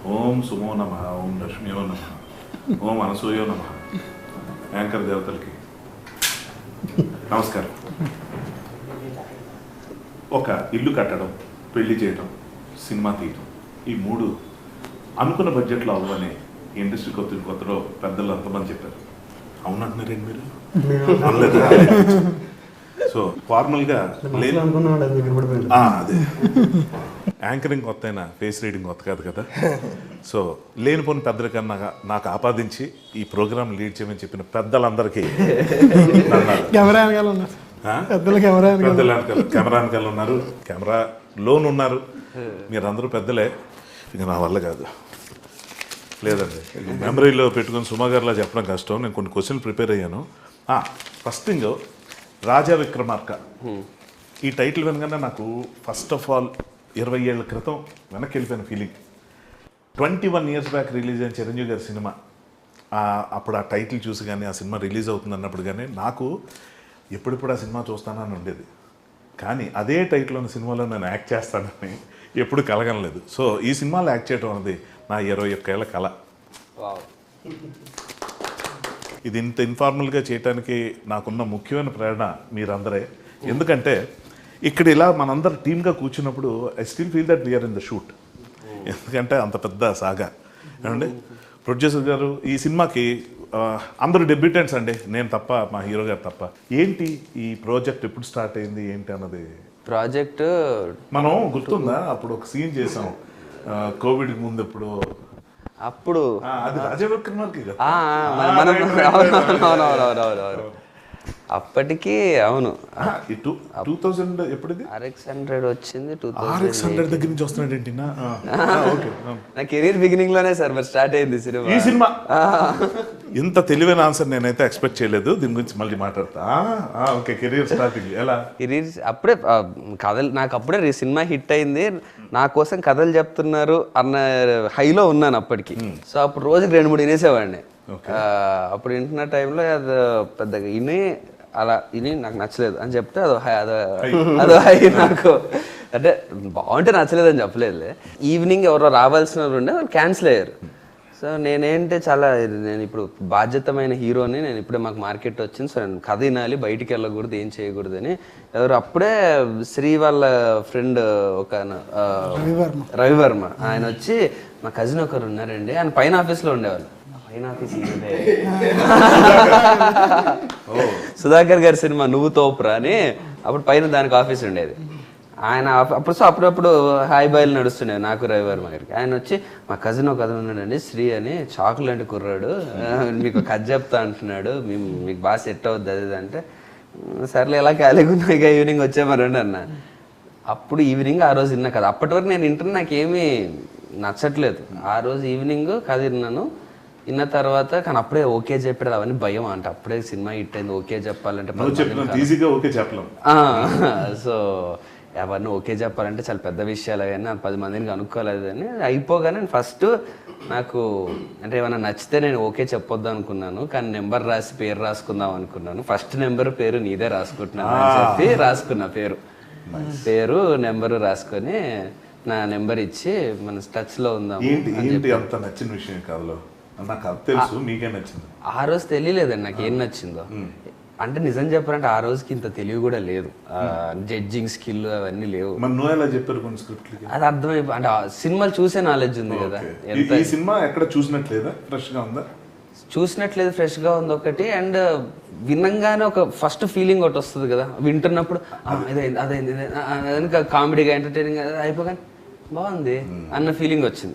ఓం Sumo నమ, ఓం లక్ష్మీయో నమ, ఓం అనసూయో నమ. యాంకర్ దేవతలకి నమస్కారం. ఒక ఇల్లు కట్టడం, పెళ్లి చేయడం, సినిమా తీయడం, ఈ మూడు అనుకున్న బడ్జెట్లో అవ్వని ఇండస్ట్రీ కొత్తలో పెద్దలు అంతమంది చెప్పారు. అవునంటున్నారేంటి మీరు? సో ఫార్మల్గా అదే యాంకరింగ్ కొత్త అయినా ఫేస్ రీడింగ్ కొత్త కాదు కదా. సో లేనిపోని పెద్దల కన్నా నాకు ఆపాదించి ఈ ప్రోగ్రామ్ లీడ్ చేయమని చెప్పిన పెద్దలందరికీ కెమెరా వెనకాల ఉన్నారు, కెమెరా లోన్ ఉన్నారు, మీరందరూ పెద్దలే. ఇక నా వల్ల కాదు, లేదండి. మెమరీలో పెట్టుకుని సుమా గారిలా చెప్పడం కష్టం. నేను కొన్ని క్వశ్చన్లు ప్రిపేర్ అయ్యాను. ఫస్ట్ థింగ్, రాజా విక్రమార్క ఈ టైటిల్ వినగానే నాకు ఫస్ట్ ఆఫ్ ఆల్ 20 ఏళ్ల క్రితం వెనక్కి వెళ్ళిపోయిన ఫీలింగ్. 21 years బ్యాక్ రిలీజ్ అయిన చిరంజీవి గారి సినిమా. అప్పుడు ఆ టైటిల్ చూసి కానీ ఆ సినిమా రిలీజ్ అవుతుంది అన్నప్పుడు కానీ నాకు ఎప్పుడెప్పుడు ఆ సినిమా చూస్తానని ఉండేది. కానీ అదే టైటిల్ ఉన్న సినిమాలో నేను యాక్ట్ చేస్తానని ఎప్పుడు కలగనలేదు. సో ఈ సినిమాలో యాక్ట్ చేయడం అనేది నా 21 ఏళ్ల కళ. ఇది ఇంత ఇన్ఫార్మల్గా చేయడానికి నాకున్న ముఖ్యమైన ప్రేరణ మీరందరే. ఎందుకంటే ఇక్కడ ఇలా మనందరు టీమ్గా కూర్చున్నప్పుడు I still feel that we are in the shoot. ఎందుకంటే అంత పెద్ద సాగా ఏమండి. ప్రొడ్యూసర్ గారు ఈ సినిమాకి అందరూ డెబ్యూటెంట్స్ అండి, నేను తప్ప, మా హీరో గారు తప్ప. ఏంటి ఈ ప్రాజెక్ట్ ఎప్పుడు స్టార్ట్ అయింది ఏంటి అన్నది? ప్రాజెక్ట్ మనం గుర్తుందా, అప్పుడు ఒక సీన్ చేసాం కోవిడ్ ముందు. అప్పుడు అది రాజా విక్రమార్క కదా. అప్పటికి అవును 2000 ఎప్పుడుది RX100 వచ్చింది. RX100 దగ్గర నుంచి వస్తున్నాడు ఏంటి? నా కెరీర్ బిగినింగ్ లోనే సార్ మరి స్టార్ట్ అయింది సినిమా. ఈ సినిమా ఇంత తెలివైన ఆన్సర్ నేనైతే ఎక్స్పెక్ట్ చేయలేదు. దీని గురించి మళ్ళీ మాట్లాడతా. ఓకే, కెరీర్ స్టార్టింగ్ ఎలా? కెరీర్ అప్పుడే కథలు, నాకు అప్పుడే సినిమా హిట్ అయింది, నా కోసం కథలు చెప్తున్నారు అన్న హైలో ఉన్నాను అప్పటికి. సో అప్పుడు రోజుకి 2-3 వినేసేవాడిని. అప్పుడు వింటున్న టైంలో అది పెద్దగా ఇని నాకు నచ్చలేదు అని చెప్తే అదో హై నాకు. అంటే బాగుంటే నచ్చలేదు అని చెప్పలేదులే. ఈవినింగ్ ఎవరో రావాల్సిన వాళ్ళు ఉండే, వాళ్ళు క్యాన్సిల్ అయ్యారు. సో నేనేంటే నేను ఇప్పుడు బాధ్యతమైన హీరోని, నేను ఇప్పుడే మాకు మార్కెట్ వచ్చింది, సో నేను కథ వినాలి, బయటికి వెళ్ళకూడదు, ఏం చేయకూడదని ఎవరు అప్పుడే శ్రీ వాళ్ళ ఫ్రెండ్ ఒక రవివర్మ ఆయన వచ్చి, మా కజిన్ ఒకరు ఉన్నారండి, ఆయన పైన ఆఫీస్లో ఉండేవాళ్ళు. పైన ఆఫీస్ సుధాకర్ గారి సినిమా నువ్వు తోపురా అని అప్పుడు పైన దానికి ఆఫీస్ ఉండేది. ఆయన అప్పుడప్పుడు హాయ్ బాయ్లు నడుస్తుండేవి నాకు రవివర్మ గారికి. ఆయన వచ్చి, మా కజిన్ ఒక కథ ఉన్నాడండి శ్రీ అని, చాకులాంటి కుర్రాడు, మీకు కథ చెప్తా అంటున్నాడు, మీకు బాగా సెట్ అవుద్ది అది అంటే, సర్లే ఎలా ఖాళీగా ఉన్నా ఇక ఈవినింగ్ వచ్చేమరండి అన్న. అప్పుడు ఈవినింగ్ ఆ రోజు విన్నా కదా. అప్పటి వరకు నేను వింటున్నా, నాకేమీ నచ్చట్లేదు. ఆ రోజు ఈవినింగ్ కథ విన్నాను. విన్న తర్వాత కానీ అప్పుడే ఓకే చెప్పాడు, అవన్నీ భయం అంట. అప్పుడే సినిమా హిట్ అయింది, ఓకే చెప్పాలంటే సో అవన్నీ ఓకే చెప్పాలంటే చాలా పెద్ద విషయాలు అవన్నీ 10 మందిని కనుక్కోలేదు అని. అయిపోగానే ఫస్ట్ నాకు అంటే ఏమైనా నచ్చితే నేను ఓకే చెప్పొద్దు అనుకున్నాను, కానీ నెంబర్ రాసి పేరు రాసుకుందాం అనుకున్నాను. ఫస్ట్ నెంబర్ పేరు నీదే రాసుకుంటున్నాను అని చెప్పి రాసుకున్నా. పేరు నెంబరు రాసుకొని నా నెంబర్ ఇచ్చి మన టచ్లో ఉందాం. అంత నచ్చిన విషయం కాదు నాకు తెలుసు, మీకే నచ్చింది? ఆ రోజు తెలియలేదండి నాకు ఏం నచ్చిందో. అంటే నిజం చెప్పాలంటే ఆ రోజుకి ఇంత తెలివి కూడా లేదు, జడ్జింగ్ స్కిల్ అవన్నీ లేవు. అది అర్థమైపో అంటే సినిమాలు చూసే నాలెడ్జ్ ఉంది కదా. ఈ సినిమా ఎక్కడ చూసినట్లేదా? ఫ్రెష్గా ఉందా? చూసినట్లేదు, ఫ్రెష్గా ఉంది ఒకటి. అండ్ వినంగానే ఒక ఫస్ట్ ఫీలింగ్ ఒకటి వస్తుంది కదా, వింటున్నప్పుడు అదైంది కామెడీగా ఎంటర్టైనింగ్ అయిపోగానే బాగుంది అన్న ఫీలింగ్ వచ్చింది.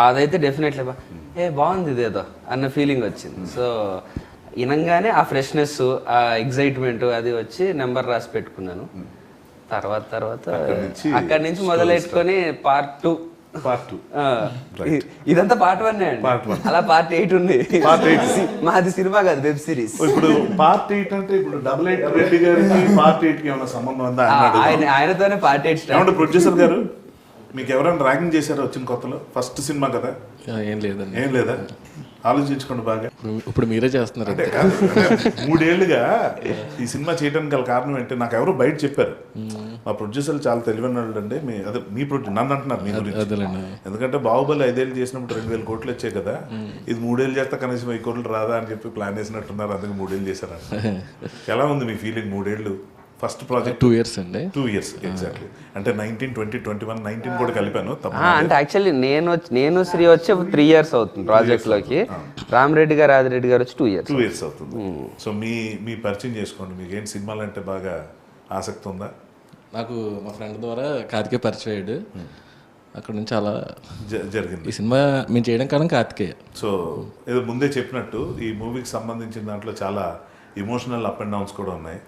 అదైతే డెఫినెట్లీ బాగుంది ఇదేదో అన్న ఫీలింగ్ వచ్చింది. సో వినంగానే ఆ ఫ్రెష్నెస్, ఆ ఎగ్జైట్మెంట్ అది వచ్చి నెంబర్ రాసి పెట్టుకున్నాను. తర్వాత అక్కడి నుంచి మొదలెట్టుకొని పార్ట్ 2 ఇదంతా పార్ట్ 1 అండి. అలా పార్ట్ 8 ఉంది. మాది సినిమా కాదు, వెబ్ సిరీస్. ఇప్పుడు పార్ట్ 8 అంటే ఇప్పుడు 88 రెడ్డి గారికి పార్ట్ 8 కి ఏమైనా సంబంధం ఉందా? ఆయనతోనే పార్ట్ 8 స్టార్ట్. ప్రొడ్యూసర్ గారు మీకు ఎవరైనా ర్యాగింగ్ చేశారా వచ్చిన కొత్తలో? ఫస్ట్ సినిమా కదా? ఏం లేదండి. ఏం లేదా? ఆలోచించుకోండి బాగా. ఇప్పుడు మీరే చేస్తున్నారు. అంటే కాదు, 3 ఏళ్ళుగా ఈ సినిమా చేయడానికి గల కారణం ఏంటి? నాకు ఎవరో బయట చెప్పారు, మా ప్రొడ్యూసర్లు చాలా తెలివైన వాళ్ళు అండి. మీ ప్రొడ్యూసర్ నన్ను అంటున్నారు మీ గురించి. ఎందుకంటే బాహుబలి 5 ఏళ్ళు చేసినప్పుడు 2000 కోట్లు వచ్చాయి కదా, ఇది 3 ఏళ్ళు చేస్తే కనీసం 1000 కోట్లు రాదా అని చెప్పి ప్లాన్ వేసినట్టున్నారు. అందుకే 3 ఏళ్ళు చేశారు. ఎలా ఉంది మీ ఫీలింగ్ 3 ఏళ్ళు? ఫస్ట్ ప్రాజెక్ట్ 2 years అండి. 2 years ఎగ్జాక్ట్లీ. అంటే 19, 20, 21, 19 కూడా కలిపాను. అంటే యాక్చువల్లీ నేను శ్రీ వచ్చి 3 years అవుతుంది ప్రాజెక్ట్ లోకి. రామరెడ్డి గారు ఆదిరెడ్డి గారు వచ్చి 2 years. 2 years అవుతుంది. సో మీ పరిచయం చేసుకోండి. మీకు ఏంటి సినిమాలు అంటే బాగా ఆసక్తి ఉందా? నాకు మా ఫ్రెండ్ ద్వారా కార్తికేయ పరిచయం అయ్యాడు. అక్కడ నుంచి అలా జరిగింది. ఈ సినిమా మేము చేయడం కారణం కార్తికేయ. సో ఏదో ముందే చెప్పినట్టు ఈ మూవీకి సంబంధించిన దాంట్లో చాలా ఇమోషనల్ అప్ అండ్ డౌన్స్ కూడా ఉన్నాయి.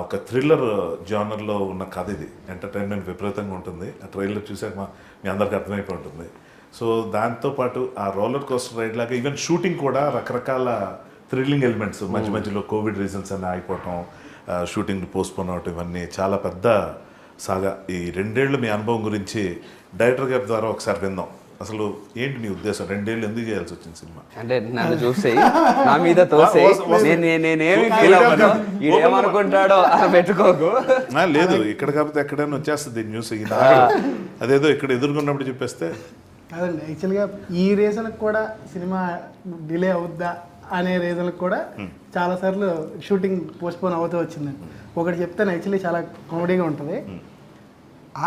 ఒక థ్రిల్లర్ జానర్లో ఉన్న కథ ఇది. ఎంటర్టైన్మెంట్ విపరీతంగా ఉంటుంది. ఆ ట్రైలర్ చూసాక మీ అందరికి అర్థమైపోయి ఉంటుంది. సో దాంతోపాటు ఆ రోలర్ కోస్టర్ రైడ్ లాగా ఈవెన్ షూటింగ్ కూడా రకరకాల థ్రిల్లింగ్ ఎలిమెంట్స్, మధ్య మధ్యలో కోవిడ్ రీజన్స్ అని ఆగిపోవటం, షూటింగ్ పోస్ట్పోన్ అవటం, ఇవన్నీ చాలా పెద్ద సాగా. ఈ 2 ఏళ్ళు మీ అనుభవం గురించి డైరెక్టర్ గారి ద్వారా ఒకసారి విందాం. అసలు ఏంటి మీ ఉద్దేశం? 2 ఏళ్ళు ఎందుకు చేయాల్సి వచ్చింది సినిమా? అంటే నన్ను చూసి నా మీద తోసి నేనేమి ఫీల్ అవ్వను, ఏమనుకుంటాడో అని పెట్టుకోకు. లేదు, ఇక్కడ కాకపోతే ఎక్కడైనా వచ్చేస్తుంది న్యూస్. అదేదో ఇక్కడ ఎదుర్కొన్నప్పుడు చెప్పేస్తే కాదండి. యాక్చువల్గా ఈ రీజన్కి కూడా సినిమా డిలే అవుద్దా అనే రీజన్కి కూడా చాలాసార్లు షూటింగ్ పోస్ట్పోన్ అవుతూ వచ్చిందండి. ఒకటి చెప్తాను, యాక్చువల్లీ చాలా కామెడీగా ఉంటుంది.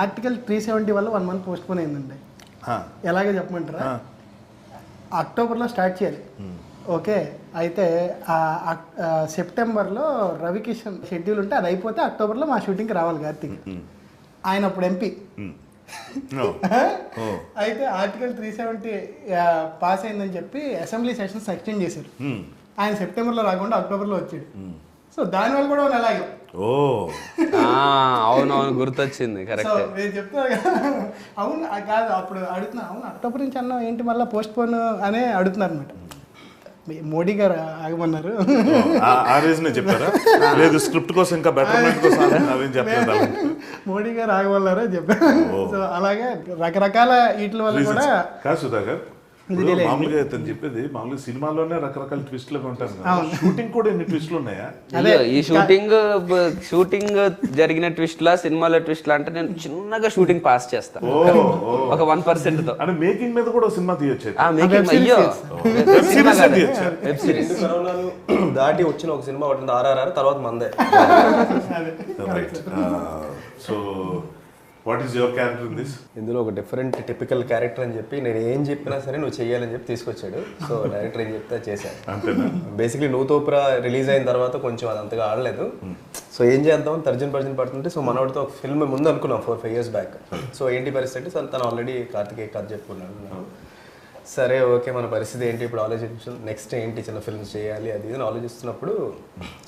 ఆర్టికల్ 370 వల్ల 1 month పోస్ట్పోన్ అయిందండి. ఎలాగే చెప్పమంటారా? అక్టోబర్లో స్టార్ట్ చేయాలి. ఓకే, అయితే సెప్టెంబర్లో రవికిషన్ షెడ్యూల్ ఉంటే అది అయిపోతే అక్టోబర్లో మా షూటింగ్కి రావాలి కార్తీక్. ఆయన అప్పుడు ఎంపీ. అయితే ఆర్టికల్ 370 పాస్ అయిందని చెప్పి అసెంబ్లీ సెషన్స్ ఎక్స్టెండ్ చేశారు. ఆయన సెప్టెంబర్లో రాకుండా అక్టోబర్లో వచ్చాడు. సో దానివల్ల కూడా అలాగే. అవునవును, గుర్తొచ్చింది. కరెక్ట్. నేను చెప్తున్నా అవును కాదు, అప్పుడు అడుగుతున్నా, అవును అక్టోబర్ నుంచి అన్న ఏంటి మళ్ళీ పోస్ట్ పోన్ అనే అడుగుతున్నారు అనమాట. మోడీ గారు ఆగమన్నారు. ఆ రీజనే చెప్పారా? లేదు, స్క్రిప్ట్ కోసం ఇంకా బెటర్మెంట్ కోసం అవేం చెప్పలేదు. మోడీ గారు ఆగమన్నారో చెప్పారు. సో అలాగే రకరకాల వీటి వల్ల కూడా. కాదు సుధాకర్, మామూలుగా తను చెప్పేది మామూలుగా సినిమాలోనే రకరకాల ట్విస్ట్లు ఉంటాను కదా, షూటింగ్ కూడా ఎన్ని ట్విస్ట్లు ఉన్నాయా? అదే ఈ షూటింగ్ జరిగిన ట్విస్ట్ లా, సినిమాలో ట్విస్ట్ లా అంటే నేను చిన్నగా షూటింగ్ పాస్ చేస్తాను ఒక 1% తో. అంటే మేకింగ్ మీద కూడా సినిమా తీయొచ్చు. వెబ్ సిరీస్ దాటి వచ్చిన ఒక సినిమా ఉంటుంది RRR, తర్వాత మందే. So what is your character in this? ఇందులో ఒక డిఫరెంట్ టిపికల్ క్యారెక్టర్ అని చెప్పి నేను ఏం చెప్పినా సరే నువ్వు చెయ్యాలని చెప్పి తీసుకొచ్చాడు. సో డైరెక్టర్ ఏం చెప్తే చేశాను. బేసిక్లీ నువ్వు తోపురా రిలీజ్ అయిన తర్వాత కొంచెం అది అంతగా ఆడలేదు. సో ఏం చేద్దాం తర్జన్ పడుతుంటే, సో మనవాడితో ఒక ఫిల్మ్ ముందు అనుకున్నాం 4-5 years బ్యాక్. సో ఏంటి పరిస్థితి, తను ఆల్రెడీ కార్తికేయ కథ చెప్పుకున్నాడు. సరే ఓకే, మన పరిస్థితి ఏంటి ఇప్పుడు ఆలోచించు, నెక్స్ట్ ఏంటి చిన్న ఫిల్మ్స్ చేయాలి అది ఇది ఆలోచిస్తున్నప్పుడు,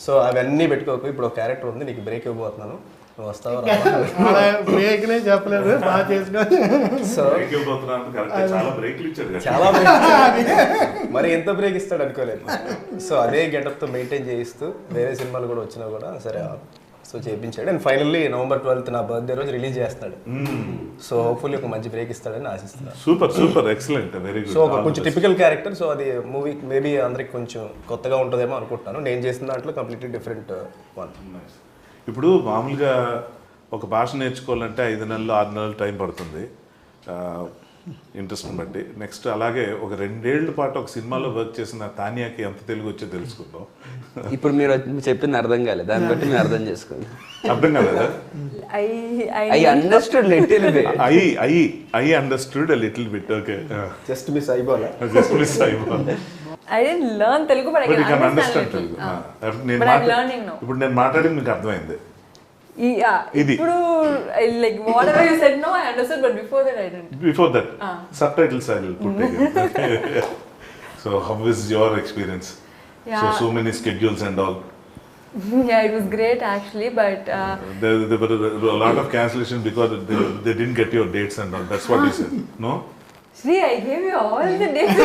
సో అవన్నీ పెట్టుకోకు, ఇప్పుడు ఒక క్యారెక్టర్ ఉంది నీకు బ్రేక్ ఇవ్వబోతున్నాను, నువ్వు వస్తావా? బ్రేక్లే చెప్పలేదు, బాగా చేసుకోవాలి. సో చాలా మరి ఎంత బ్రేక్ ఇస్తాడు అనుకోలేదు. సో అదే గెటప్తో మెయింటైన్ చేయిస్తూ వేరే సినిమాలు కూడా వచ్చినా కూడా సరే సో చేయించాడు. అండ్ ఫైనల్లీ November 12th నా బర్త్డే రోజు రిలీజ్ చేస్తాడు. సో హోప్ఫుల్లీ ఒక మంచి బ్రేక్ ఇస్తాడని ఆశిస్తున్నాను. Super excellent, very good. So ఒక కొంచెం టిపికల్ క్యారెక్టర్, సో అది మూవీ మేబీ అందరికి కొంచెం కొత్తగా ఉంటుందేమో అనుకుంటున్నాను. నేను చేసిన దాంట్లో కంప్లీట్లీ డిఫరెంట్ వన్. ఇప్పుడు మామూలుగా ఒక భాష నేర్చుకోవాలంటే 5 నెలలు 6 నెలలు టైం పడుతుంది ఇంట్రెస్ట్ని బట్టి. నెక్స్ట్ అలాగే ఒక 2 ఏళ్ల పాటు ఒక సినిమాలో వర్క్ చేసిన తానియాకి ఎంత తెలుగు వచ్చో తెలుసుకుందాం. ఇప్పుడు మీరు చెప్పింది అర్థం కాలేదు, దాన్ని బట్టి మీరు అర్థం చేసుకోండి. అర్థం కాలేదా? I understood little bit. I understood a little bit. Okay. Just miss అయిపోలే. Just miss అయిపోలే. I didn't learn Telugu, but I can understand Telugu. But I'm learning now. ఇప్పుడు నేను మాట్లాడింది మీకు అర్థమైంది. Yeah. ఇప్పుడు like whatever you said now I understood, but before that I didn't. Before that, subtitles I will put again. So how was your experience? Yeah. So many schedules and all. Yeah, it was great actually, but there were a lot of cancellation because they didn't get your dates and all. That's what he said. No? Shri, I gave you all the dates.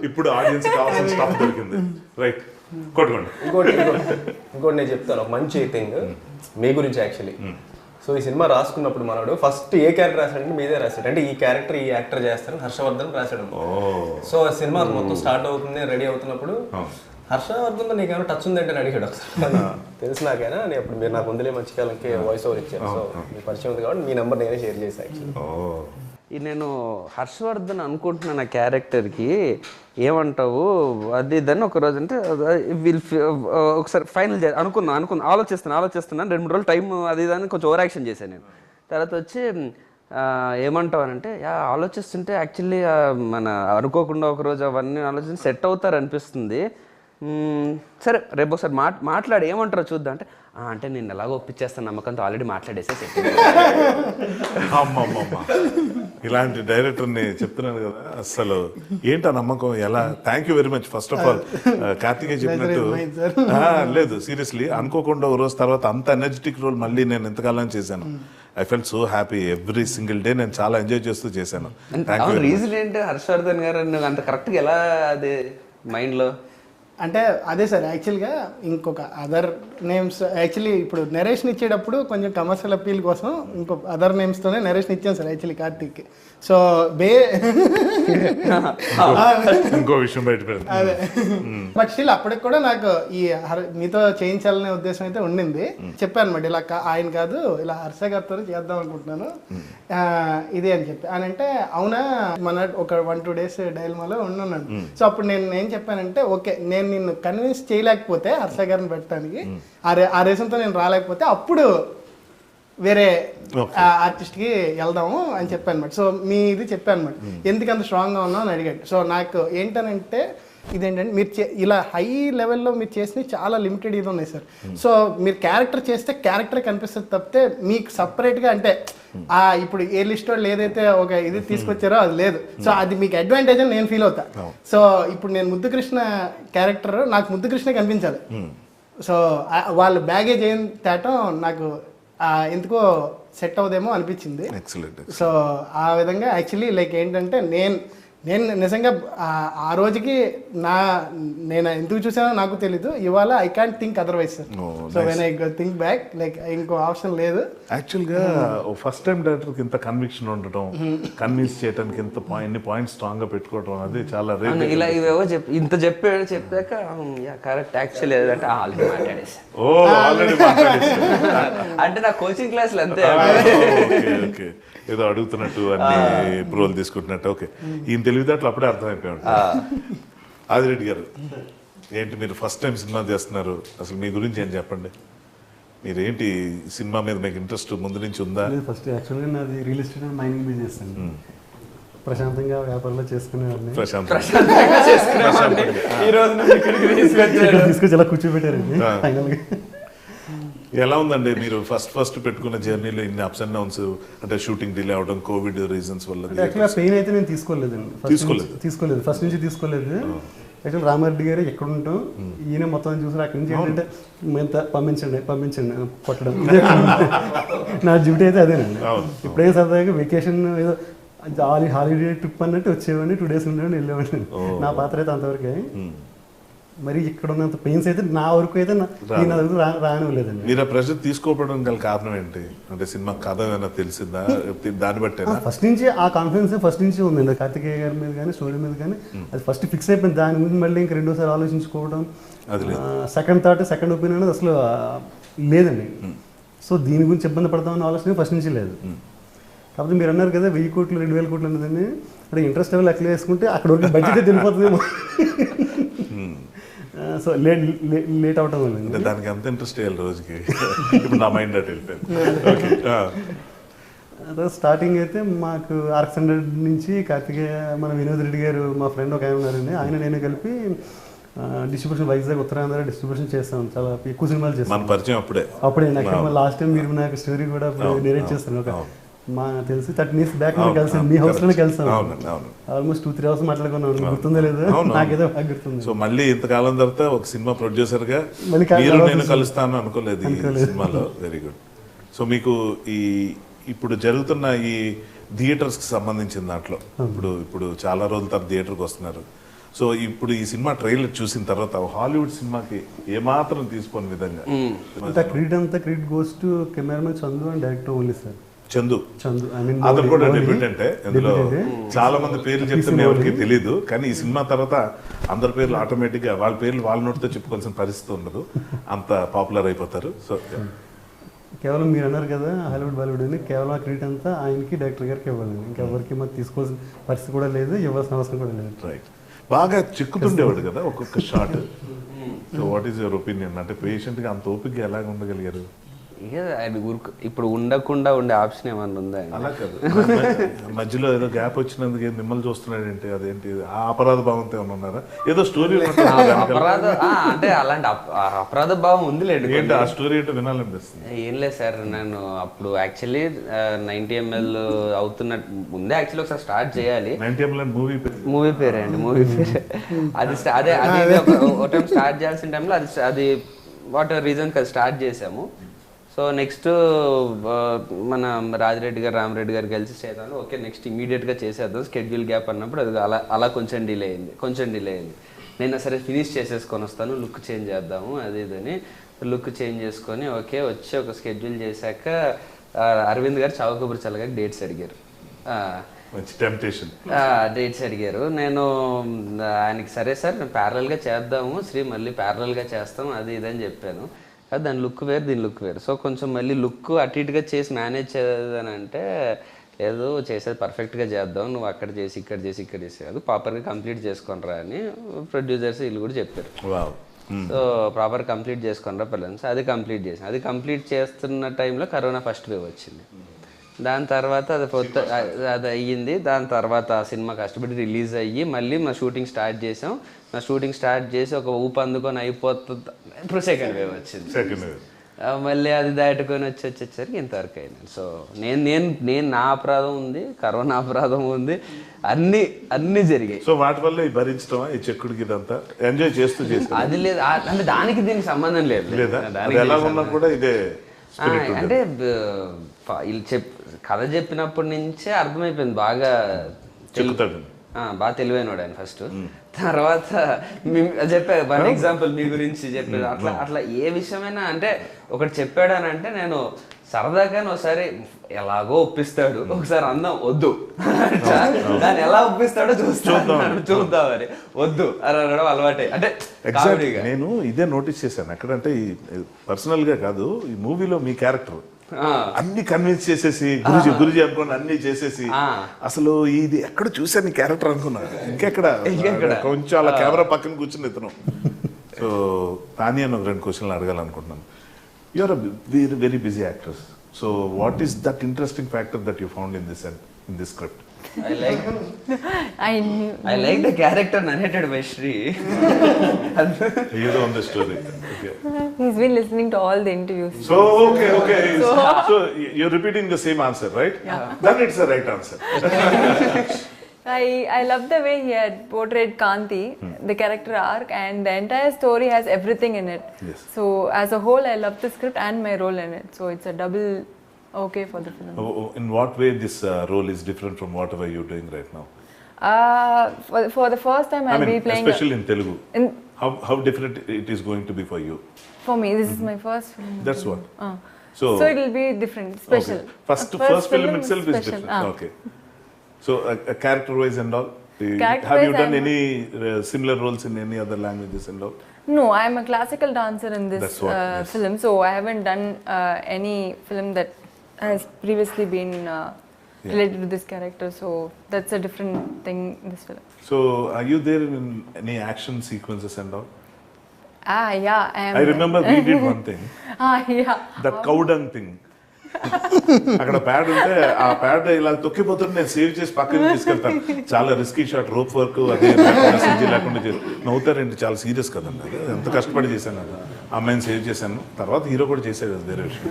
ఇప్పుడు audience కావాల్సిన stuff దొరికింది. Right, కొట్టుకోండి. ఇంకోటి నేను చెప్తాను ఒక మంచి thing మీ గురించి యాక్చువల్లీ. సో ఈ సినిమా రాసుకున్నప్పుడు మనోడు ఫస్ట్ ఏ క్యారెక్టర్ రాశాడంటే మీదే రాశాడు, అంటే ఈ క్యారెక్టర్ ఈ యాక్టర్ చేస్తారు హర్షవర్ధన్ రాశాడు. సో ఆ సినిమా మొత్తం స్టార్ట్ అవుతుంది, రెడీ అవుతున్నప్పుడు హర్షవర్ధన్ నీకేమైనా టచ్ ఉందంటే అని అడిగాడు ఒకసారి. తెలుసు నాకైనా, నేను అప్పుడు మీరు నాకు ముందులే మంచికాలకి వాయిస్ ఓవర్ ఇచ్చాను. సో మీ పరిచయం ఉంది కాబట్టి మీ నెంబర్ నేనే షేర్ చేశాను. నేను హర్షవర్ధన్ అనుకుంటున్నాను ఆ క్యారెక్టర్కి, ఏమంటావు అది దాన్ని ఒక రోజు అంటే ఒకసారి ఫైనల్ అనుకున్నా ఆలోచిస్తున్నాను 2-3 రోజులు టైం అది దాన్ని కొంచెం ఓవర్ యాక్షన్ చేశాను నేను. తర్వాత వచ్చి ఏమంటావు అని అంటే ఆలోచిస్తుంటే యాక్చువల్లీ మన అనుకోకుండా ఒకరోజు అవన్నీ ఆలోచించి సెట్ అవుతారు అనిపిస్తుంది, సరే రేపు ఒకసారి మాట్లాడి ఏమంటారో చూద్దాం అంటే అంటే నేను ఎలాగో ఒప్పించేస్తాను నమ్మకంతో ఆల్రెడీ మాట్లాడేసే సెట్. అమ్మమ్మ, ఇలాంటి డైరెక్టర్ని చెప్తున్నాను కదా, అసలు ఏంటా నమ్మకం ఎలా. Thank you very much first of all. Karthikeya చెప్పినట్టు లేదు సీరియస్లీ అనుకోకుండా ఓ రోజు తర్వాత అంత ఎనర్జెటిక్ రోల్ మళ్ళీ నేను ఎంతకాలం చేశాను. I felt so happy every single day. నేను చాలా ఎంజాయ్ చేస్తూ చేశాను. రీజన్ ఏంటి హర్షవర్ధన్ గారు అంత కరెక్ట్గా ఎలా అదే మైండ్లో అంటే అదే సార్, యాక్చువల్గా ఇంకొక అదర్ నేమ్స్ యాక్చువల్లీ ఇప్పుడు నరేషన్ ఇచ్చేటప్పుడు కొంచెం కమర్షియల్ అప్పీల్ కోసం ఇంకో అదర్ నేమ్స్తోనే నరేషన్ ఇచ్చాను సార్ యాక్చువల్లీ కార్తీక్కి. సో ఇంకో విషయం బయటపడింది అదే, బట్ స్టిల్ అప్పటికి కూడా నాకు ఈ మీతో చేయించాలనే ఉద్దేశం అయితే ఉండింది. చెప్పాను అనమాట ఇలా ఆయన కాదు ఇలా హర్ష గారితో చేద్దాం అనుకుంటున్నాను ఇది అని చెప్పి అని అంటే అవునా మన ఒక 1-2 days డైల్మాలో ఉన్నాను. సో అప్పుడు నేను ఏం చెప్పానంటే ఓకే నేను నిన్ను కన్విన్స్ చేయలేకపోతే హర్ష గారిని పెట్టడానికి ఆ రీజన్తో నేను రాలేకపోతే అప్పుడు వేరే ఆర్టిస్ట్కి వెళ్దాము అని చెప్పాను అనమాట. సో మీ ఇది చెప్పాను అనమాట, ఎందుకు అంత స్ట్రాంగ్గా ఉన్నావు అని అడిగాడు. సో నాకు ఏంటనంటే ఇదేంటంటే మీరు ఇలా హై లెవెల్లో మీరు చేసినవి చాలా లిమిటెడ్ ఇది ఉన్నాయి సార్. సో మీరు క్యారెక్టర్ చేస్తే క్యారెక్టర్ కనిపిస్తుంది తప్పితే మీకు సపరేట్గా అంటే ఇప్పుడు ఏ లిస్ట్ వాళ్ళు ఏదైతే ఒక ఇది తీసుకొచ్చారో అది లేదు. సో అది మీకు అడ్వాంటేజ్ అని నేను ఫీల్ అవుతా. సో ఇప్పుడు నేను ముద్దుకృష్ణ క్యారెక్టర్ నాకు ముద్దుకృష్ణ కనిపించాలి. సో వాళ్ళు బ్యాగేజ్ ఏం తేటం నాకు ఎందుకో సెట్ అవుదేమో అనిపించింది. సో ఆ విధంగా యాక్చువల్లీ లైక్ ఏంటంటే నేను నిజంగా ఆ రోజుకి నేను ఎందుకు చూసానో నాకు తెలీదు. ఇవాళ I can't think otherwise sir. So when I think back like ఇంకో ఆప్షన్ లేదు. యాక్చువల్గా ఫస్ట్ టైం డైరెక్టర్కి ఇంత కన్విక్షన్ ఉండటం, కన్విన్స్ చేయడానికి ఎన్ని పాయింట్స్ స్ట్రాంగ్ గా పెట్టుకోవడం అది చాలా రేర్. ఇలా ఇవేవో ఇంత చెప్పాక కరెక్ట్ యాక్చువల్లీ అంటే ఆల్రెడీ మాట్లాడేసి అంటే నా కోచింగ్ క్లాసులు అంతే ఏదో అడుగుతున్నట్టు అన్ని ప్రోలు తీసుకుంటున్నట్టు. ఓకే, ఈయన తెలివితేటలు అప్పుడే అర్థమైపోయాడు. ఆదిరెడ్డి గారు ఏంటి మీరు ఫస్ట్ టైం సినిమా చేస్తున్నారు, అసలు మీ గురించి ఏం చెప్పండి. మీరేంటి సినిమా మీద మీకు ఇంట్రెస్ట్ ముందు నుంచి ఉందా? ఫస్ట్ యాక్చువల్గా నాది real estate and mining business అండి. ప్రశాంతంగా వ్యాపారంలో చేసుకునేవాడిని. తీసుకొచ్చి ఇలా కూర్చోబెట్టారండి ఫైనల్గా. ఎలా ఉందండి మీరు ఫస్ట్ పెట్టుకున్న జర్నీలో ఇన్ని అప్స్ అండ్ డౌన్స్, అంటే షూటింగ్ డిలే అవడం కోవిడ్ రీజన్స్ వల్ల? యాక్చువల్గా పెయిన్ అయితే నేను తీసుకోలేదండి, తీసుకోలేదు ఫస్ట్ నుంచి తీసుకోలేదు. యాక్చువల్ రామారెడ్డి గారు ఎక్కడ ఉంటాం ఈయన మొత్తం చూసారు. అక్కడి నుంచి ఏంటంటే మేము పంపించండి కొట్టడం నా డ్యూటీ అయితే అదేనండి. ఇప్పుడేం సరదాగా వెకేషన్ ఏదో హాలిడే ట్రిప్ అన్నట్టు వచ్చేవాడిని, 2 days ఉండేవాడిని వెళ్ళేవాడిని. నా పాత్ర అయితే అంతవరకే. మరి ఇక్కడ ఉన్నంత పెయిన్స్ అయితే నా వరకు అయితే రానివ్వలేదండి. మీరు ఆ ప్రెషర్ తీసుకోవడం గల కారణం ఏంటి? అంటే సినిమా కథ ఏమైనా తెలిసిందా దాన్ని బట్టి? ఫస్ట్ నుంచి ఆ కాన్ఫిడెన్స్ ఫస్ట్ నుంచి ఉందండి కార్తికేయ గారి మీద కానీ స్టోరీ మీద కానీ. అది ఫస్ట్ ఫిక్స్ అయిపోయింది. దాని గురించి మళ్ళీ ఇంక రెండోసారి ఆలోచించుకోవడం, సెకండ్ థాట్ సెకండ్ ఒపీనియన్ అనేది అసలు లేదండి. సో దీని గురించి ఇబ్బంది పడతామని ఆలోచన ఫస్ట్ నుంచి లేదు. కాకపోతే మీరు అన్నారు కదా 1000 కోట్లు 2000 కోట్లు అన్నదండి, అంటే ఇంట్రెస్ట్ లెవెల్ ఎక్కడ వేసుకుంటే అక్కడ వరకు బడ్జెట్ తెలిపోతుందేమో. సో లేట్ అవటం వల్ల దానికి అంత ఇంట్రెస్ట్ వేయాలి రోజుకి. ఇప్పుడు నా మైండ్ అటు వెళ్ళిపోయింది. స్టార్టింగ్ అయితే మాకు RX100 నుంచి కార్తికేయ మన వినోద్ రెడ్డి గారు మా ఫ్రెండ్ ఒక ఆయన ఉన్నారండి, ఆయన నేను కలిపి డిస్ట్రిబ్యూషన్ వైజాగ్ ఉత్తరాంధ్ర డిస్ట్రిబ్యూషన్ చేస్తాం. చాలా ఎక్కువ సినిమాలు చేస్తాం. పరిచయం అప్పుడే నాకు లాస్ట్ టైం మీరు నాకు స్టోరీ కూడా నేరేట్ చేస్తాను. ఒక మా తెలిసి 13 years బ్యాక్ మేము కలిసి మీ హౌస్ లోనే కలిసాం. ఆల్మోస్ట్ 2-3 hours మాట్లాడుకున్నాం. గుర్తుందో లేదా? నాకేదో గుర్తుంది. సో మళ్ళీ ఇంతకాలం తర్వాత ఒక సినిమా ప్రొడ్యూసర్ గా నేను కలుస్తాను అనుకోలేదు ఈ సినిమాలో. Very good. సో మీకు ఇప్పుడు జరుగుతున్న ఈ థియేటర్స్ కి సంబంధించిన దాంట్లో ఇప్పుడు చాలా రోజుల తర్వాత థియేటర్కి వస్తున్నారు. సో ఇప్పుడు ఈ సినిమా ట్రైలర్ చూసిన తర్వాత హాలీవుడ్ సినిమాకి ఏమాత్రం తీసుకోని విధంగా అంతా creed goes to cameraman Chandu and director only sir. Chandu I mean అతను కూడా డెబ్యూటెంటే. ఇందులో చాలా మంది పేర్లు చెప్తున్న ఎవరికి తెలీదు, కానీ ఈ సినిమా తర్వాత అందరి పేర్లు ఆటోమేటిక్ గా వాళ్ళ పేర్లు వాళ్ళ నోటితో చెప్పుకోవాల్సిన పరిస్థితి ఉండదు, అంత పాపులర్ అయిపోతారు. సో కేవలం మీరు అన్నారు కదా హాలీవుడ్ బాలీవుడ్ అని, కేవలం ఆ క్రెడిట్ అంతా ఆయనకి డైరెక్టర్ గారికి ఇవ్వాలండి. ఇంకెవరికి మాకు తీసుకోవాల్సిన పరిస్థితి కూడా లేదు, ఇవ్వాల్సిన అవసరం కూడా లేదు. రైట్, బాగా చిక్కుతుండేవాడు కదా ఒక్కొక్క shot. So what is your opinion? అంటే పేషెంట్ గా అంత ఓపిక ఎలాగ ఉండగలిగారు? ఇక ఆయన ఇప్పుడు ఉండకుండా ఉండే ఆప్షన్ ఏమన్నా ఉందా? అలా కాదు, మధ్యలో ఏదో గ్యాప్ వచ్చినందుకు మిమ్మల్ని చూస్తున్నాడంటే అదేంటి, ఆ అపరాధ భావంతో ఏమన్నా ఉన్నారా? ఏదో స్టోరీ అంటే అలాంటి అపరాధ భావం ఉంది లేదు. ఏంటి ఆ స్టోరీ ఏంటో వినాలనిపిస్తుంది. ఏం లేదు సార్, నేను అప్పుడు యాక్చువల్లీ 90 ml అవుతున్న ముందే యాక్చువల్లీ ఒకసారి స్టార్ట్ చేయాలి. 90 ml మూవీ పేరే అండి, మూవీ పేరే అది. అదే ఒక టైం స్టార్ట్ చేయాల్సిన టైంలో అది వాట్ రీజన్ అది స్టార్ట్ చేసాము. సో నెక్స్ట్ మన రాజిరెడ్డి గారు రామరెడ్డి గారు కలిసి చేద్దాం, ఓకే నెక్స్ట్ ఇమీడియట్గా చేసేద్దాం స్కెడ్యూల్ గ్యాప్ అన్నప్పుడు అది అలా కొంచెం డిలే అయింది. నేను సరే ఫినిష్ చేసేసుకొని వస్తాను, లుక్ చేంజ్ చేద్దాము అది ఇదని లుక్ చేంజ్ చేసుకొని ఓకే వచ్చి ఒక స్కెడ్యూల్ చేశాక అరవింద్ గారు చావు కబుర్ చల్లగా డేట్స్ అడిగారు. డేట్స్ అడిగారు. నేను ఆయనకి సరే సార్ నేను ప్యారలల్గా చేద్దాము శ్రీ, మళ్ళీ ప్యారలల్గా చేస్తాం అది ఇదని చెప్పాను. దాని లుక్ వేరు దీని లుక్ వేరు. సో కొంచెం మళ్ళీ లుక్ అటు ఇటుగా చేసి మేనేజ్ చేయాలని అంటే లేదు చేసేది పర్ఫెక్ట్గా చేద్దాం, నువ్వు అక్కడ చేసి ఇక్కడ చేసి కాదు ప్రాపర్గా కంప్లీట్ చేసుకొనిరా అని ప్రొడ్యూసర్స్ వీళ్ళు కూడా చెప్పారు. సో ప్రాపర్ కంప్లీట్ చేసుకొనిరా పిల్లలు. అది కంప్లీట్ చేసాను. అది కంప్లీట్ చేస్తున్న టైంలో కరోనా ఫస్ట్ వేవ్ వచ్చింది. దాని తర్వాత అది అయ్యింది. దాని తర్వాత ఆ సినిమా కష్టపడి రిలీజ్ అయ్యి మళ్ళీ మా షూటింగ్ స్టార్ట్ చేసాం. మా షూటింగ్ స్టార్ట్ చేసి ఒక ఊపు అందుకొని అయిపోతుంది, ఇప్పుడు సెకండ్ వేవ్ వచ్చింది. మళ్ళీ అది దాటుకొని వచ్చేసరికి ఇంతవరకు అయినాను. సో నేను నా అపరాధం ఉంది, కరోనా అపరాధం ఉంది, అన్ని జరిగాయి. సో వాటి వల్ల ఈ భరించడం ఈ చెక్కుడికి ఇదంతా ఎంజాయ్ చేస్తూ అది లేదు అంటే దానికి దీనికి సంబంధం లేదు. అంటే కథ చెప్పినప్పటి నుంచే అర్థమైపోయింది, బాగా తెలివైనవాడు ఆయన ఫస్ట్. తర్వాత చెప్పా వన్ ఎగ్జాంపుల్ మీ గురించి చెప్పేది అట్లా ఏ విషయమైనా అంటే ఒకటి చెప్పాడు అని అంటే నేను సరదాగా ఒకసారి ఎలాగో ఒప్పిస్తాడు, ఒకసారి అందం వద్దు దాన్ని ఎలా ఒప్పిస్తాడో చూద్దామని వద్దు అని అనడం అలవాటే. అంటే నేను ఇదే నోటీస్ చేశాను ఎక్కడంటే పర్సనల్ గా కాదు, ఈ మూవీలో మీ క్యారెక్టర్ అన్ని కన్విన్స్ చేసేసి గురుజీ అనుకోండి అన్ని చేసేసి అసలు ఇది ఎక్కడ చూసాను ఈ క్యారెక్టర్ అనుకున్నాను, ఇంకెక్కడ కొంచెం అలా కెమెరా పక్కన కూర్చుని ఇతను. సో తాని అని 2 క్వశ్చన్లు అడగాలనుకుంటున్నాను. You are very busy actors, so what is that interesting factor that you found in this script? I like the character narrated by Shri. You're on the story. Okay. He's been listening to all the interviews. So okay. So you're repeating the same answer, right? Yeah. Then it's the right answer. I love the way he had portrayed Kanti, the character arc, and the entire story has everything in it. Yes. So as a whole, I love the script and my role in it. So it's a double okay for the film. In what way this role is different from whatever you're doing right now? For the first time, I'll be playing. Especially in Telugu. How different it is going to be for you? For me, this is my first film. That's what. So it will be different, special. Okay. First film itself is different. Okay. So character-wise and all, have you done any similar roles in any other languages and all? No, I am a classical dancer in this film, so I haven't done any film that has previously been related to this character. So that's a different thing in this film. So are you there in any action sequences and all? Yeah, I am. I remember we did one thing. Yeah. That cow dung thing. అక్కడ pad ఉంటే ఆ pad ఇలా తొక్కిపోతుంటే నేను save చేసి పక్కన తీసుకెళ్తాను. చాలా risky shot, rope work అదే లేకుండా నవ్వుతారేంటి, చాలా సీరియస్ కదండి అది. ఎంత కష్టపడి చేశాను అది, అమ్మాయిని సేవ్ చేశాను, తర్వాత హీరో కూడా చేశాడు అది వేరే విషయం.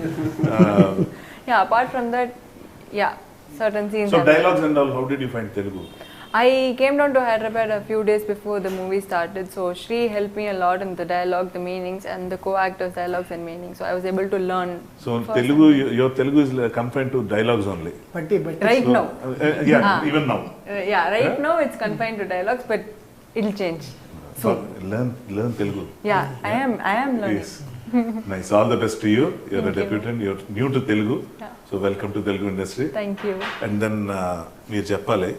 Yeah, apart from that, yeah, certain scenes. So dialogues and all, how did you find Telugu? I came down to Hyderabad a few days before the movie started, so Shri helped me a lot in the dialogue, the meanings, and the co-actors' dialogues and meanings. So I was able to learn. So Telugu, your Telugu is confined to dialogues only. Right now. Yeah, even now. Yeah, right now it's confined to dialogues, but it'll change soon. learn Telugu. Yeah, I am learning. Yes. Nice. All the best to you. You're a debutant. You're new to Telugu. Yeah. So welcome to Telugu industry. Thank you. And then మీరు చెప్పాలి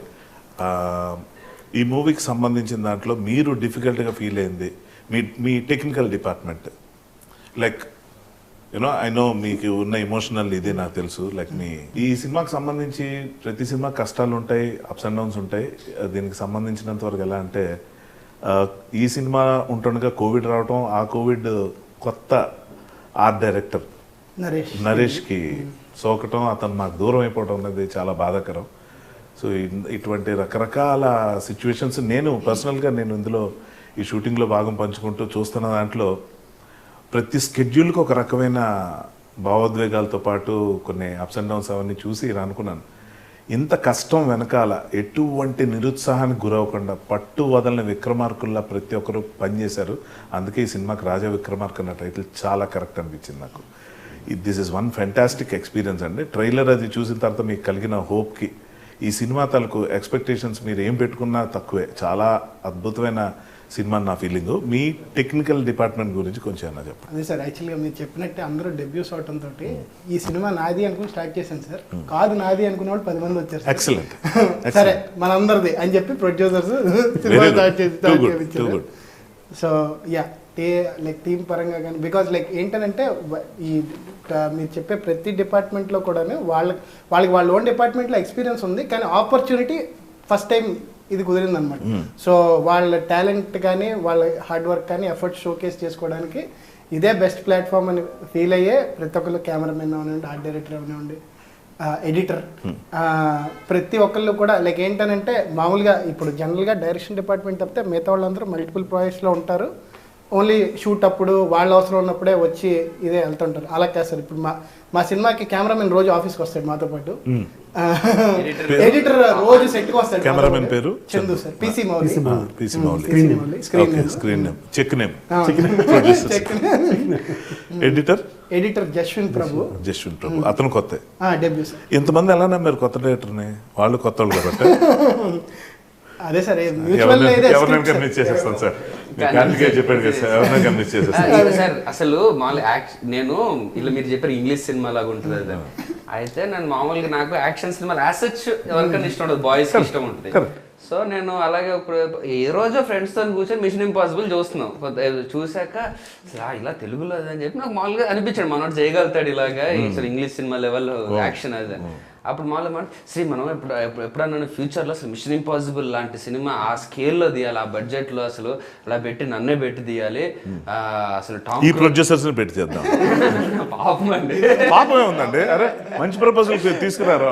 ఈ మూవీకి సంబంధించిన దాంట్లో మీరు డిఫికల్ట్గా feel అయింది మీ technical department, like you know I know మీకు ఉన్న ఎమోషనల్ ఇదే నాకు తెలుసు, లైక్ ఈ సినిమాకి సంబంధించి ప్రతి సినిమా కష్టాలు ఉంటాయి, అప్స్ అండ్ డౌన్స్ ఉంటాయి. దీనికి సంబంధించినంత వరకు ఎలా అంటే ఈ సినిమా ఉంటుండగా కోవిడ్ రావటం, ఆ కోవిడ్ కొత్త ఆర్ట్ డైరెక్టర్ నరేష్కి సోకటం, అతను మాకు దూరం అయిపోవడం అనేది చాలా బాధాకరం. సో ఇటువంటి రకరకాల సిచ్యువేషన్స్ నేను పర్సనల్గా ఇందులో ఈ షూటింగ్లో భాగం పంచుకుంటూ చూస్తున్న దాంట్లో ప్రతి స్కెడ్యూల్కి ఒక రకమైన భావోద్వేగాలతో పాటు కొన్ని అప్స్ అండ్ డౌన్స్ అవన్నీ చూసి ఇలా అనుకున్నాను, ఇంత కష్టం వెనకాల ఎటువంటి నిరుత్సాహానికి గురవకుండా పట్టు వదలని విక్రమార్కుల్లా ప్రతి ఒక్కరు పనిచేశారు. అందుకే ఈ సినిమాకి రాజా విక్రమార్క అన్న టైటిల్ చాలా కరెక్ట్ అనిపించింది నాకు. This is one fantastic experience అండి. ట్రైలర్ అది చూసిన తర్వాత మీకు కలిగిన హోప్కి ఈ సినిమా తాలూకు ఎక్స్పెక్టేషన్స్ మీరు ఏం పెట్టుకున్నా తక్కువే. చాలా అద్భుతమైన సినిమా నా ఫీలింగ్. మీ టెక్నికల్ డిపార్ట్మెంట్ గురించి కొంచెం అన్నా చెప్పండి. అదే సార్, యాక్చువల్గా మీరు చెప్పినట్టే అందరూ డెబ్యూస్ అవటంతో ఈ సినిమా నాది అనుకుని స్టార్ట్ చేశాను సార్. కాదు నాది అనుకునే వాళ్ళు 10 మంది వచ్చారు. ఎక్సలెంట్. సరే మనందరిది అని చెప్పి ప్రొడ్యూసర్స్ సినిమా స్టార్ట్ చేయించారు. సో యా లైక్ టీమ్ పరంగా కానీ బికాజ్ లైక్ ఏంటంటే ఈ మీరు చెప్పే ప్రతి డిపార్ట్మెంట్లో కూడా వాళ్ళకి వాళ్ళ ఓన్ డిపార్ట్మెంట్లో ఎక్స్పీరియన్స్ ఉంది, కానీ ఆపర్చునిటీ ఫస్ట్ టైం ఇది కుదిరిందనమాట. సో వాళ్ళ టాలెంట్ కానీ వాళ్ళ హార్డ్ వర్క్ కానీ ఎఫర్ట్స్ షోకేస్ చేసుకోవడానికి ఇదే బెస్ట్ ప్లాట్ఫామ్ అని ఫీల్ అయ్యే ప్రతి ఒక్కళ్ళు కెమెరామెన్ అవనివ్వండి, ఆర్ట్ డైరెక్టర్ అవనివ్వండి, ఎడిటర్, ప్రతి ఒక్కళ్ళు కూడా లైక్ ఏంటనంటే మామూలుగా ఇప్పుడు జనరల్గా డైరెక్షన్ డిపార్ట్మెంట్ తప్పితే మిగతా వాళ్ళందరూ మల్టిపుల్ ప్రాజెక్ట్స్లో ఉంటారు. ఓన్లీ షూట్ అప్పుడు వాళ్ళ అవసరం ఉన్నప్పుడే వచ్చి ఇదే వెళ్తుంటారు. అలా కాదు సార్, ఇప్పుడు మా సినిమాకి కెమెరామెన్ రోజు ఆఫీస్కి వస్తాడు మాతో పాటు, ఎడిటర్ రోజు సెట్కి వస్తాడు. కెమెరామెన్ పేరు Chandu sir, PC Mouli, screen name, check name. Editor Jashwin Prabhu. అతను కొత్త డెబ్యూ సార్. ఇంతమంది ఎలా నమ్మారు కొత్త డైరెక్టర్ని? వాళ్ళు కొత్త వాళ్ళు కాబట్టి అదే సార్, మ్యూచువల్ ఎవరినైనా కన్విన్స్ చేసేస్తాను సార్. చెప్పాడు కదా సార్, ఎవరినైనా కన్విన్స్ చేసేస్తాను సార్. అసలు మామూలుగా నేను ఇలా మీరు చెప్పారు ఇంగ్లీష్ సినిమా లాగా ఉంటుంది అది. అయితే నేను మామూలుగా నాకు యాక్షన్ సినిమాలు యాసచ్ ఎవరికైనా ఇష్టం ఉండదు, బాయ్స్ ఇష్టం ఉంటుంది. సో నేను అలాగే ఏ రోజు ఫ్రెండ్స్తో కూర్చొని మిషన్ ఇంపాసిబుల్ చూస్తున్నాం. చూశాక ఇలా తెలుగులో అని చెప్పి నాకు మామూలుగా అనిపించాడు, మనోడు చేయగలుగుతాడు ఇలాగా అసలు ఇంగ్లీష్ సినిమా లెవెల్ యాక్షన్ అది. అప్పుడు మామూలుగా మనం ఎప్పుడన్నా ఫ్యూచర్లో అసలు మిషన్ ఇంపాసిబుల్ లాంటి సినిమా ఆ స్కేల్లో తీయాలి, ఆ బడ్జెట్లో అసలు అలా పెట్టి నన్నే పెట్టి తీయాలి. అసలు టామ్ ఈ ప్రొడ్యూసర్స్ పెట్టి చేద్దాం. పాపం అండి, పాపమే ఉందండి. అరే మంచి ప్రపోజల్ తీసుకురారు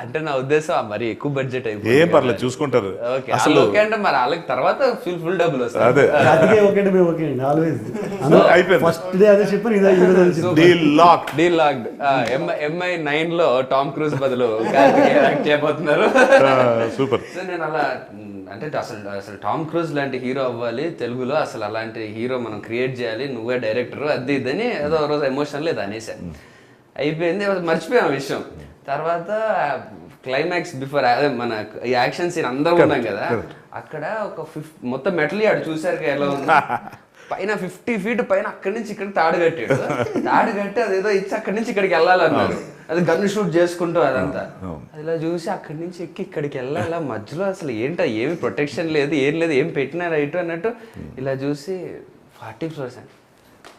అంటే నా ఉద్దేశం మరి ఎక్కువ బడ్జెట్ అయిపోయింది. ఏం పర్లేదు చూసుకుంటారు. అసలు ఓకే అంటే మరి వాళ్ళకి తర్వాత ఫుల్ డబ్బులు వస్తాయి. అదే అయిపోయింది. ఫస్ట్ డే అదే చెప్పారు, డీల్ లాక్డ్. MI9 లో టామ్ క్రూజ్ బదులు చేయబోతున్నారు. సూపర్. సో నేను అలా అంటే అసలు టామ్ క్రూజ్ లాంటి హీరో అవ్వాలి తెలుగులో, అసలు అలాంటి హీరో మనం క్రియేట్ చేయాలి, నువ్వే డైరెక్టర్ అది ఇదని ఏదో రోజు ఎమోషనల్ లేదు అనేసాను. అయిపోయింది, మర్చిపోయాం ఆ విషయం. తర్వాత క్లైమాక్స్ బిఫోర్ అదే మన ఈ యాక్షన్ సీన్ అందరూ ఉన్నాం కదా, అక్కడ ఒక మొత్తం మెటల్ ఆడు చూసారు ఎలా ఉంది, పైన 50 feet పైన అక్కడి నుంచి ఇక్కడికి తాడు కట్టాడు. తాడు కట్టి అదేదో ఇచ్చి అక్కడి నుంచి ఇక్కడికి వెళ్ళాలన్నారు. అది గన్ షూట్ చేసుకుంటూ అదంతా అలా చూసి అక్కడి నుంచి ఎక్కి ఇక్కడికి వెళ్ళాలా, మధ్యలో అసలు ఏంటో ఏమి ప్రొటెక్షన్ లేదు, ఏం పెట్టినా రైట్ అన్నట్టు ఇలా చూసి 40%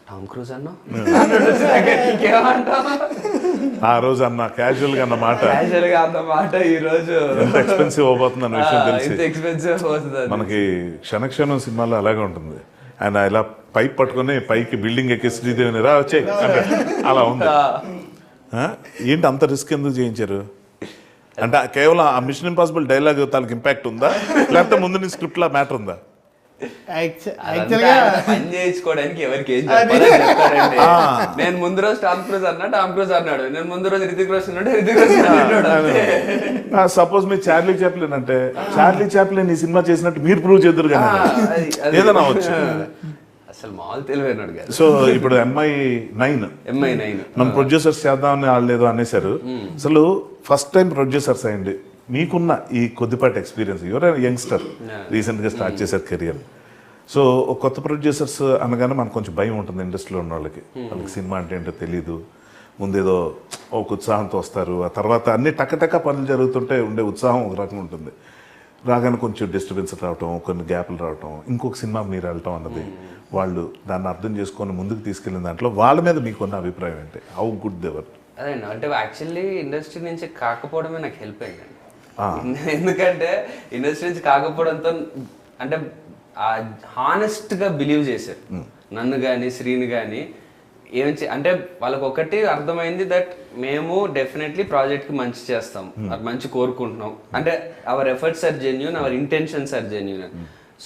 టామ్ క్రూజ్ అన్నా ఆ రోజు అన్న క్యాజువల్ గా అన్నమాట, ఈ రోజు ఎక్స్పెన్సివ్ అవబోతుంది అన్న విషయం తెలిసి ఎక్స్పెన్సివ్ అవుతుంది. మనకి క్షణక్షణం సినిమాలో అలాగే ఉంటుంది. ఆయన ఇలా పైప్ పట్టుకుని పైకి బిల్డింగ్ ఎక్కి శ్రీదేవిని రా వచ్చే అలా ఉంది. ఏంటి అంత రిస్క్ ఎందుకు చేయించారు? అంటే కేవలం ఆ మిషన్ ఇంపాసిబుల్ డైలాగ్ తనకి ఇంపాక్ట్ ఉందా, లేకపోతే ముందు నీ స్క్రిప్ట్ లా మ్యాటర్ ఉందా? పని చేయించుకోవడానికి ఎవరికి ఏం చెప్తారండి. నేను ముందు రోజు టామ్ క్రూజ్ అన్నాడు, నేను ముందు రోజు రితిక్ రోషన్ అన్నాడు. సపోజ్ మీరు చార్లీ చాప్లిన్ అంటే చార్లీ చాప్లిన్ ఈ సినిమా చేసినట్టు మీరు ప్రూవ్ చేద్దరు కదా, ఏదైనా అవచ్చు. అసలు మామూలు తెలివైనాడు కదా. సో ఇప్పుడు MI9 మన ప్రొడ్యూసర్స్ చేద్దామని వాళ్ళు ఏదో అనేసారు. అసలు ఫస్ట్ టైం ప్రొడ్యూసర్స్ అయ్యండి మీకున్న ఈ కొద్దిపాటి ఎక్స్పీరియన్స్, ఎవరైనా యంగ్స్టర్ రీసెంట్గా స్టార్ట్ చేశారు కెరియర్, సో కొత్త ప్రొడ్యూసర్స్ అనగానే మనకు కొంచెం భయం ఉంటుంది ఇండస్ట్రీలో ఉన్న వాళ్ళకి సినిమా అంటే ఏంటో తెలీదు, ముందేదో ఒక ఉత్సాహంతో వస్తారు, ఆ తర్వాత అన్ని టక్క పనులు జరుగుతుంటే ఉండే ఉత్సాహం ఒక రకంగా ఉంటుంది, రాగానే కొంచెం డిస్టర్బెన్స్ రావటం, కొన్ని గ్యాప్లు రావటం, ఇంకొక సినిమా మీరు వెళ్ళటం అన్నది, వాళ్ళు దాన్ని అర్థం చేసుకొని ముందుకు తీసుకెళ్ళిన దాంట్లో వాళ్ళ మీద మీకున్న అభిప్రాయం ఏంటి? హౌ గుడ్ దేవర్? అదే అంటే యాక్చువల్లీ ఇండస్ట్రీ నుంచి కాకపోవడమే నాకు హెల్ప్ అయిందండి. ఎందుకంటే ఇండస్ట్రీ నుంచి కాకపోవడంతో అంటే హానెస్ట్గా బిలీవ్ చేశారు నన్ను కానీ శ్రీని కానీ. అంటే వాళ్ళకి ఒకటి అర్థమైంది దట్ మేము డెఫినెట్లీ ప్రాజెక్ట్కి మంచి చేస్తాం, అది మంచి కోరుకుంటున్నాం, అంటే our efforts are genuine, our intentions are genuine.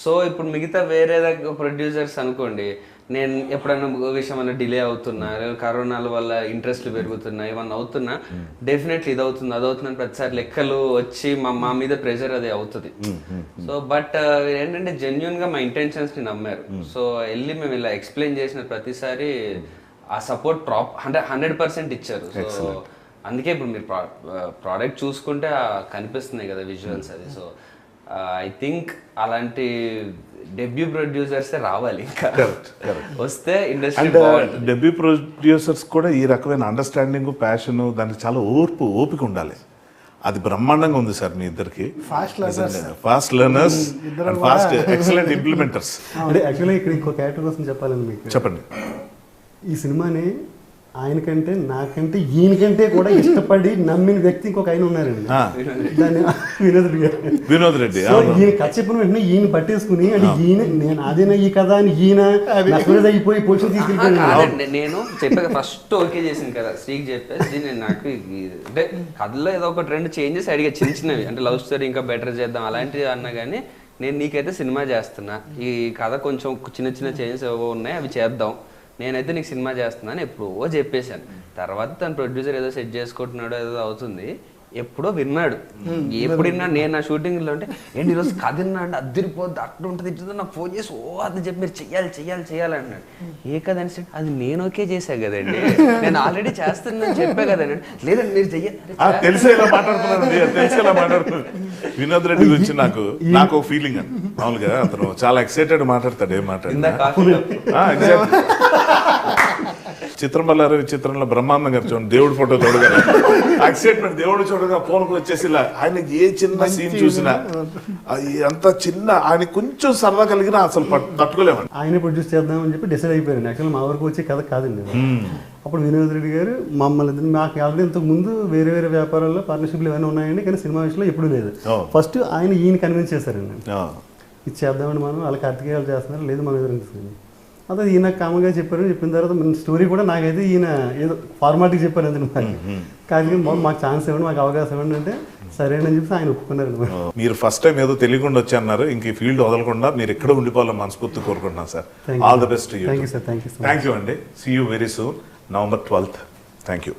So ఇప్పుడు మిగతా వేరే ప్రొడ్యూసర్స్ అనుకోండి, నేను ఎప్పుడైనా విషయం అన్న డిలే అవుతున్నా, కరోనాల వల్ల ఇంట్రెస్ట్లు పెరుగుతున్నా, ఏమన్నా అవుతున్నా, డెఫినెట్లీ ఇది అవుతుంది అది అవుతుందని ప్రతిసారి లెక్కలు వచ్చి మా మీద ప్రెషర్ అది అవుతుంది. సో బట్ ఏంటంటే జెన్యున్గా మా ఇంటెన్షన్స్ని నమ్మారు. సో వెళ్ళి మేము ఇలా ఎక్స్ప్లెయిన్ చేసిన ప్రతిసారి ఆ సపోర్ట్ 100% ఇచ్చారు. సో అందుకే ఇప్పుడు మీరు ప్రోడక్ట్ చూసుకుంటే కనిపిస్తున్నాయి కదా విజువల్స్ అది. సో ఐ థింక్ అలాంటి డెబ్యూ ప్రొడ్యూసర్స్ రావాలి, ఇంకా వస్తే ఇండస్ట్రీ బాగుంటుంది. డెబ్యూ ప్రొడ్యూసర్స్ కూడా ఈ రకమైన అండర్స్టాండింగ్, ప్యాషన్, దానికి చాలా ఓపిక ఉండాలి. అది బ్రహ్మాండంగా ఉంది సార్ మీ ఇద్దరికి. Fast learners and fast excellent implementers. అంటే యాక్చువల్గా ఇక్కడ ఇంకో క్యారెక్టర్ కోసం చెప్పాలని మీకు చెప్పండి. ఈ సినిమాని ఆయనకంటే నాకంటే ఈయనకంటే కూడా ఇష్టపడి నమ్మిన వ్యక్తి ఇంకొక ఆయన ఉన్నారండి, దాన్ని వినోద్ రెడ్డి. ఈయన కథ చెప్పిన వెంటనే ఈయన పట్టేసుకుని అంటే ఈయన నేను అదేనా ఈ కథ అని ఈయన అయిపోయి పొజిషన్ తీసుకెళ్ళిపోయాను. నేను చెప్పాక ఫస్ట్ ఓకే చేసింది కదా శ్రీకి చెప్పేసి, నేను నాకు అంటే కథలో ఏదో ఒక 2 చేంజెస్ అడిగా, చిన్నవి, అంటే లవ్ స్టోరీ ఇంకా బెటర్ చేద్దాం అలాంటివి అన్నా కానీ, నేను నీకైతే సినిమా చేస్తున్నా, ఈ కథ కొంచెం చిన్న చేంజెస్ ఏవో ఉన్నాయి అవి చేద్దాం, నేనైతే నీకు సినిమా చేస్తున్నాను ఎప్పుడో చెప్పేశాను. తర్వాత తన ప్రొడ్యూసర్ ఏదో సెట్ చేసుకుంటున్నాడో ఏదో అవుతుంది, ఎప్పుడో విన్నాడు. ఎప్పుడు విన్నాడు? నేను నా షూటింగ్లో ఉంటే ఏంటి ఈరోజు కథ విన్నా అంటే అద్దరిపోద్ది, అట్లా ఉంటుంది ఇట్లా, నాకు ఫోన్ చేసి అది చెప్పి మీరు చెయ్యాలి అన్నాడు. ఏ కథ అని అది నేను ఓకే చేశా కదండి, నేను ఆల్రెడీ చేస్తున్నాను చెప్పా కదండి. లేదండి మీరు చెయ్యాలి. తెలిసేలా మాట్లాడుతున్నాను. వినోద్ రెడ్డి గురించి నాకు ఒక ఫీలింగ్ అండి. మామూలుగా అతను చాలా ఎక్సైటెడ్ మాట్లాడతాడు, ఏం మాట్లాడు. చిత్రం బల్లారి చిత్రంలో బ్రహ్మాండం గారు చూడండి, దేవుడి ఫోటో చూడగానే ఎక్సైట్మెంట్, దేవుడు చూడగా ఫోన్కి వచ్చేసి ఆయన ఏ చిన్న సీన్ చూసినా అంత చిన్న ఆయన కొంచెం సరదా కలిగినా అసలు తట్టుకోలేమండి. ఆయన ప్రొడ్యూస్ చేద్దామని చెప్పి డిసైడ్ అయిపోయారు. యాక్చువల్ మా వరకు వచ్చే కథ కాదండి. అప్పుడు వినోద్ రెడ్డి గారు మమ్మల్ని, మాకు ఆల్రెడీ ఇంతకు ముందు వేరే వ్యాపారాల్లో పార్ట్నర్షిప్లు ఇవన్నీ ఉన్నాయండి, కానీ సినిమా విషయంలో ఎప్పుడూ లేదు. ఫస్ట్ ఆయన ఈయన కన్విన్స్ చేశారండి, ఇది చేద్దామని మనం వాళ్ళ కార్తికేయాలు చేస్తున్నారు, లేదు మనం ఎదురు. అదే ఈయన కామన్గా చెప్పిన తర్వాత మన స్టోరీ కూడా నాకైతే ఈయన ఏదో ఫార్మాలిటీకి చెప్పారు అంతే, కానీ మాకు ఛాన్స్ ఇవ్వండి, మాకు అవకాశం ఇవ్వండి అంటే సరేనని చెప్పి ఆయన ఒప్పుకున్నారు. మీరు ఫస్ట్ టైం ఏదో తెలియకుండా వచ్చి అన్నారు, ఇంక ఈ ఫీల్డ్ వదలకుండా మీరు ఎక్కడ ఉండిపోవాలని మనస్ఫూర్తి కోరుకుంటున్నాను sir. All the best. Thank you sir. Thank you అండి. See you very soon, November 12th. Thank you.